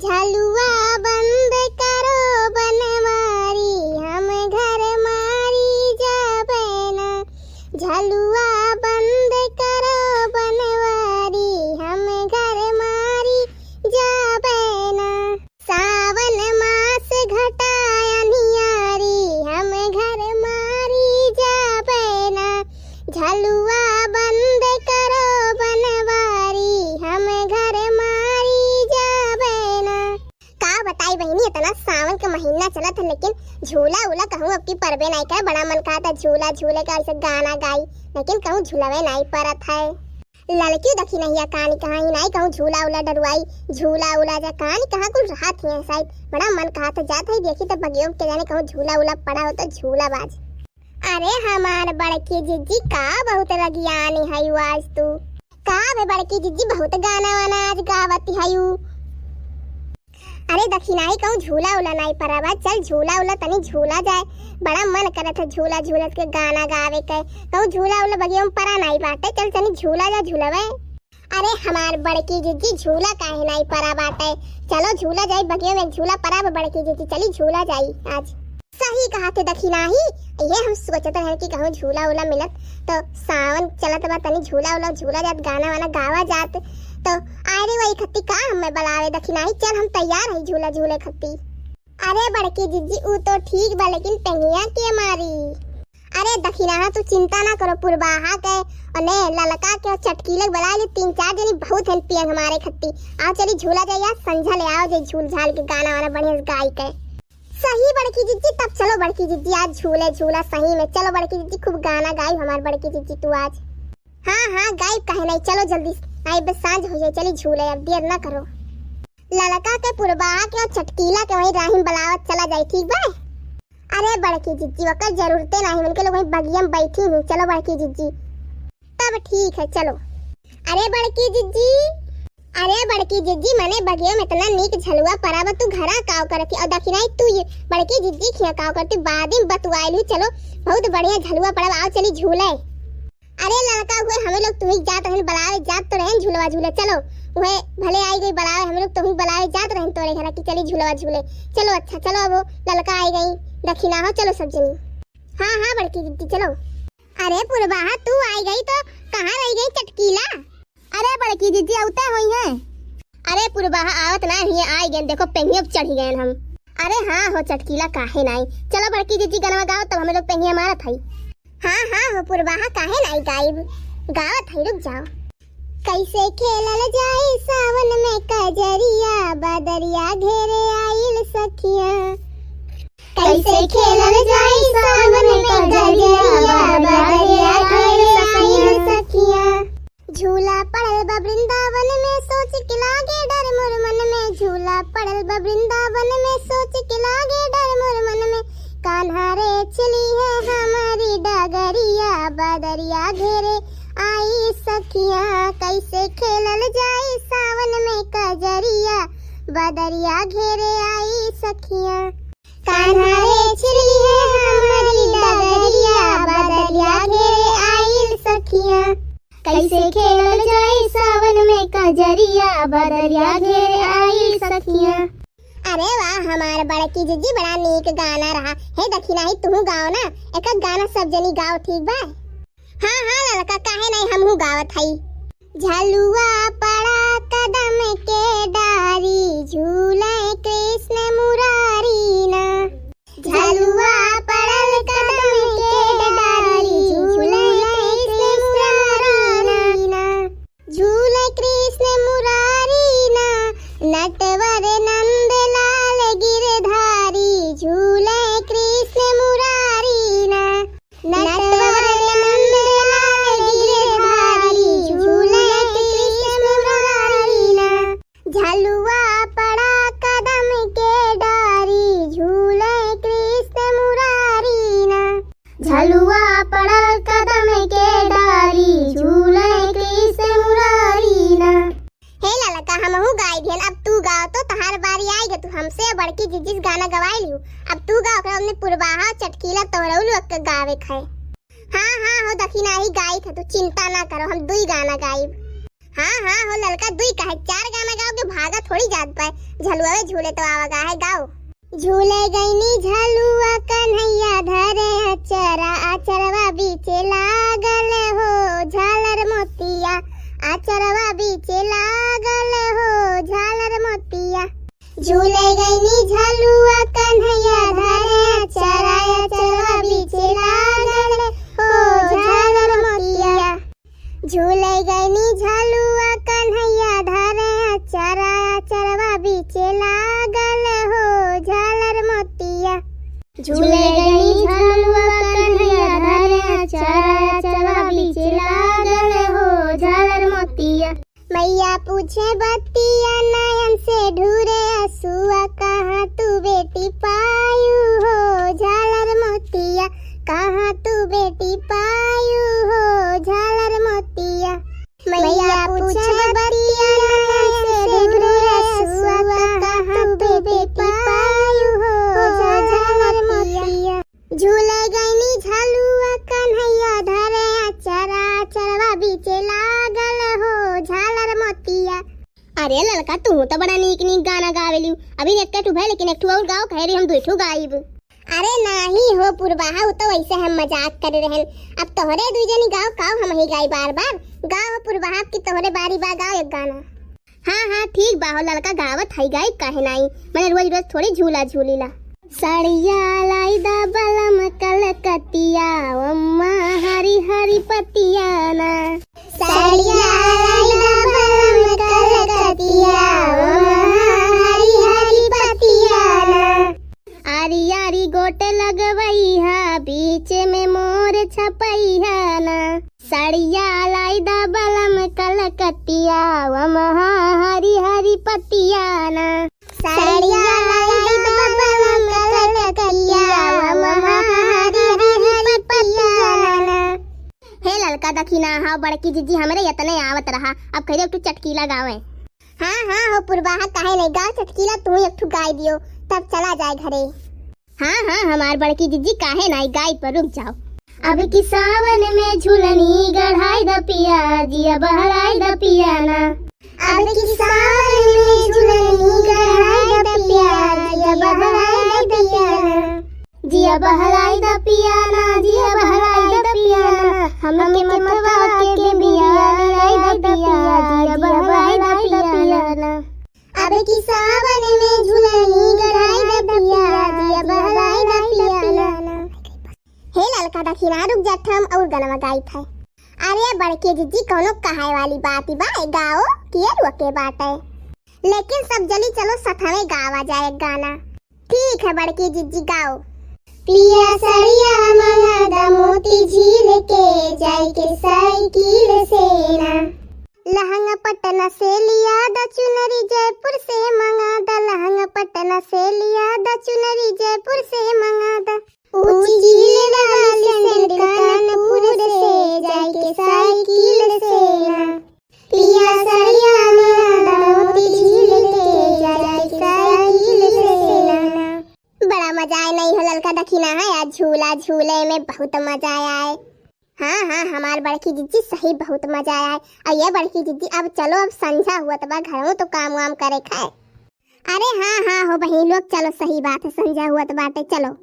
झलुआ बंद करो बनवारी, हम घर मारी जाबे ना। झलुआ बंद करो बनवारी, हम घर मारी जाबे ना। सावन मास घटाया नियारी, हम घर मारी जाबे ना। झलुआ बंद करो बनवारी, हम घर मारी जाबे ना। का बताई बहनी, इतना सावन का महीना चला था लेकिन झूला उला कहूँ अब की परबे नहीं करे। बड़ा मन कहा था झूला झूले का ऐसे गाना गाई, लेकिन कहूँ झूलावे नहीं परत है। लड़की देखी नहीं कहानी कहाँ ही नहीं कहूँ झूला उला डरवाई, झूला उला जा कहानी कहाँ कुछ रहा थी शायद। बड़ा मन कहा था जाता ही देखी तो बगियों के जाने कहूँ झूला उला पड़ा हो तो झूला बाज। अरे हमार बड़की जीजी का बहुत रगियानी है आज तू। का बे बड़की जीजी बहुत गाना वाना आज गावती है। अरे दक्षिणाई कहूँ झूला उला नहीं पराबा, चल झूला उला तनी झूला जाए। बड़ा मन करे था झूला झूला के गाना गावे के, कहूँ झूला उला बगियों में परा नहीं बाटे, चल तनी झूला जा झूलावे। अरे हमार बड़की जीजी झूला काहे नहीं परा बाटे, चलो झूला जाए बगियों में झूला परा बड़की जीजी, चली झूला जाई आज। सही कहा थे दक्षिणाही, ये हम सोचते हैं कि कहूँ झूला उला मिलत तो सावन चलत बा तनी झूला उला झूला जात गाना वाना गावा जात तो अरे वही खत्ती का हमें बुलावे दक्षिणाही, चल हम तैयार है झूला झूले खत्ती। अरे बड़की जीजी ऊ तो ठीक बा लेकिन पेंगिया के मारी। अरे दक्षिणा तू चिंता ना करो, पुरबाहा के अने ललका के चटकीले बुला ले, 3-4 जनी बहुत हैं पियन हमारे खत्ती। आओ चली झूला जाए यार, संझा ले आओ जे झूल झाल के गाना वाना बढ़िया गाई के। सही बड़की जीजी, तब चलो बड़की जीजी आज झूले झूला सही में। चलो बड़की जीजी खूब गाना गाई हमार बड़की जीजी तू आज। हाँ गाई कहे नहीं, चलो जल्दी आई बस सांझ हो जाए, चली झूले अब देर ना करो। ललका के पुरबाहा के और चटकीला के वही राहिम बलावत चला जाए, ठीक बा। अरे बड़की जीजी वकर जरूरते नहीं, उनके लोग वही बगिया में बैठी हूँ। चलो बड़की जीजी तब ठीक है चलो। अरे बड़की जीजी मने बगिया में इतना नीक झलुआ परावा, तू घरा काव करती और दक्षिणाई तू ये बड़की जीजी खिया काव करती, बाद में बतवाइलू। चलो बहुत बढ़िया झलुआ परावा, आओ चली झूले। अरे लड़का हुए हमें लोग तुम्हें जात रहन बुलावे, जात तो रहन झूलवा झूले। चलो वह भले आई गई बुलावे, हम लोग तुम्हें बुलावे जात रहन तोरे घर की, चली झूलवा झूले। चलो अच्छा चलो, अब लड़का आई गई दक्षिणा हो, चलो सब जनी। हाँ बड़की जीजी चलो। अरे पुरबाहा तू आई गई तो कहाँ रह गई चटकीला? अरे बड़की जीजी औते हुई है। अरे पुरबाहा आवत ना ही आई गए, देखो पेंगिया चढ़ी गए हम। अरे हाँ हो चटकीला काहे नहीं, चलो बड़की जीजी गाना गाओ तब हमें लोग पेंगिया मारत है। हाँ हो पुरबाहा काहे नहीं गायब गावत है, रुक जाओ। कैसे खेलल जाए सावन में कजरिया, बदरिया घेरे आइल सखिया। कैसे खेलल जाए सावन में कजरिया, बदरिया घेरे आइल सखिया। झूला पड़ल बा वृंदावन में, सोच के लागे डर मोर मन में। झूला पड़ल बा वृंदावन में, सोच के लागे डर मोर मन में। कान्हा रे चली है हमारी डगरिया, बदरिया घेरे आई सखिया। कैसे खेलल जाए सावन में कजरिया, बदरिया घेरे आई सखिया। कान्हा रे चली है हमारी डगरिया, बदरिया घेरे आई सखिया। कैसे खेलल जाए सावन में कजरिया, बदरिया घेरे आई सखिया। अरे वाह हमार बड़की जीजी बड़ा नीक गाना रहा है। दक्षिणाई तू गाओ ना, एक गाना सब जनी गाओ, ठीक बा। हाँ लड़का काहे नहीं हमहू गावत हई। झलुआ पड़ा कदम के डारी, झूले कृष्ण मुरारी ना। झलुआ पड़ल कदम के डारी, झूले कृष्ण मुरारी ना। झूले कृष्ण मुरारी ना, नटवर नंद लाल गिरधारी। झूले कृष्ण मुरारी ना, नटवर नंद लाल गिरधारी। झूले कृष्ण मुरारी ना। झलुआ पड़ा कदम के डारी, झूले कृष्ण मुरारी ना। झलुआ पड़ा कदम के डारी, झूले कृष्ण मुरारी ना। हे ललका हमहू गाई भेल, अब तू गाओ तो तहार बारी आएगा, तू हमसे बड़की जीजी गाना गवाई लियो। अब तू गाओ, हमने पुरबाहा चटकीला तोरौलू अक्का गावे खाए। हाँ हो दक्षिणाही गाई था, तू चिंता ना करो, हम दुई गाना गाइब। हाँ हाँ हो ललका दुई काहे 4 गाना गाओ के भागा थोड़ी जात पाए। झलुआ में झूले तो आवा गाहे गाओ। झूले गईनी झलुआ कन्हैया धरे अचरा आचरवा बीचे लागल हो झालर मोतिया आचरवा बीचे लागल हो झालर मोतिया। झूले गईनी झलुआ कन्हैया धरे अचरा आचरवा बीचे लागल हो झालर मोतिया। झूले गईनी झलुआ कन्हैया धरे अचरा आचरवा बीचे लागल हो झालर मोतिया। झूले गईनी झलुआ कन्हैया धरे अचरा आचरवा बीचे लागल हो झालर मोतिया। मैया पूछे बतिया नयन से ढूरे असुआ कहाँ तू बेटी पायू हो झालर मोतिया कहाँ तू बेटी पायू हो झालर मोतिया। मैया पूछे बतिया नयन से ढूरे असुआ कहाँ तू बेटी पायू हो झालर मोतिया। झूले गईनी झलुआ कन्हैया धरे अचरा आचरवा बीचे लागल हो झालर मोतिया। अरे लड़का तू तो बड़ा नीक नीक गाना गावेलू। अभी एक ठू भे लेकिन एक ठू और गाओ कह रही हम दुठू गाइब। अरे नाही हो पुरवाहा तो वैसे हम मजाक कर रहन। अब तोहरे दुई जनी गाओ काओ हम ही गाई बार बार गाओ पुरवाहा की तोहरे बारी बा गाओ एक गाना। हाँ हाँ ठीक बा हो लड़का गावत हई गाई काहे नाही मैंने रोज रोज थोड़ी झूला झूलीला। साड़िया लाई दा बलम कलकतिया अम्मा हरी हरी पतिया ना साड़िया लाई दा बलम कलकतिया अम्मा हरी हरी पतिया ना। आरी आरी गोटे लगवई हा बीच में मोर छपई हा ना साड़िया लाई दा बलम कलकतिया अम्मा हरी हरी पतिया ना साड़िया लाई दा बलम कलकतिया अम्मा हरी हरी पतिया ना। हे ललका दखिना हाँ बड़की जीजी हमरे यतने आवत रहा अब कहे एक चटकीला गावे। हाँ हाँ हो पुरवाहा काहे नहीं गाओ चटकीला तू एक ठू गाई दियो तब चला जाए घरे। हाँ हाँ हमार बड़की जीजी काहे नहीं गाई पर रुक जाओ। अब की सावन में झूलनी गढ़ाई द पिया जिया बहराई द पिया ना अब की सावन में झूलनी गढ़ाई द पिया जिया बहराई द पिया ना जिया बहराई द पिया ना जिया बहराई द पिया ना हम के मतवा के बिया लाई द पिया जिया बहराई द पिया ना अब की सावन में झूलनी गढ़ाई द पिया जिया बहराई द पिया ना। हे ललका दखिना रुक जात हम और गनवा गाई था। अरे बड़के जीजी कोनो कहाय वाली बात बा गाओ किए रुके बात है लेकिन सब जल्दी चलो सथवे गावा जाए गाना। ठीक है बड़के जीजी गाओ। पिया सड़िया मंगा दा मोती झील के जाई के साइकिल से ना लहंगा पटना से लिया दा चुनरी जयपुर से मंगा दा लहंगा पटना से लिया दा चुनरी जयपुर से मंगा दा ऊंची झील वाली सैंडल कानपुर से जाई के साइकिल से ना पिया सड़िया मंगा दा मोती झील के जाई के साइकिल से ना। बड़ा मजा आया नहीं हो ललका दखिना है आज झूला झूले में बहुत मजा आया है। हाँ हाँ हमार बड़की जीजी सही बहुत मजा आया है। और ये बड़की जीजी अब चलो अब संझा हुआ तो घर में तो काम वाम करे खाए। अरे हाँ हाँ हो बहन लोग चलो सही बात है संझा हुआ तो बात है चलो।